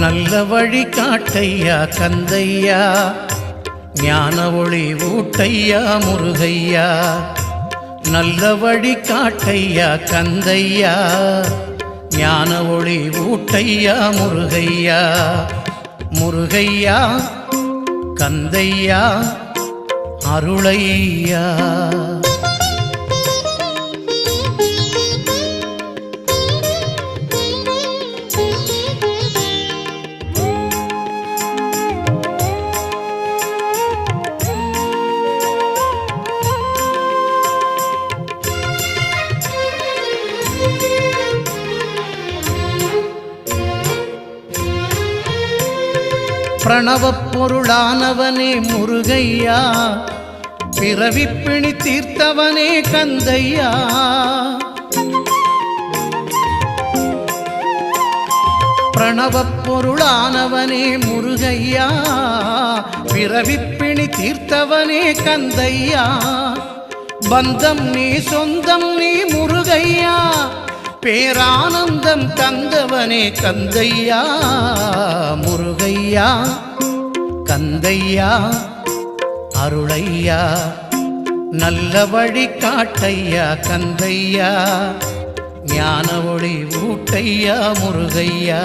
நல்ல வழி காட்டையா கந்தையா, ஞான ஒளி ஊட்டையா முருகையா. நல்ல வழி காட்டையா கந்தையா, ஞான ஒளி ஊட்டையா முருகையா. முருகையா கந்தையா அருளையா. பிரணவப் பொருளானவனே முருகையா, பிறவிப்பிணி தீர்த்தவனே கந்தையா. பிரணவப் பொருளானவனே முருகையா, பிறவிப்பிணி தீர்த்தவனே கந்தையா. பந்தம் நீ சொந்தம் நீ முருகையா, பேரானந்தம் தந்தவனே கந்தையா. முருகையா கந்தையா அருளையா. நல்ல வழி காட்டையா கந்தையா, ஞான ஒளி ஊட்டையா முருகையா.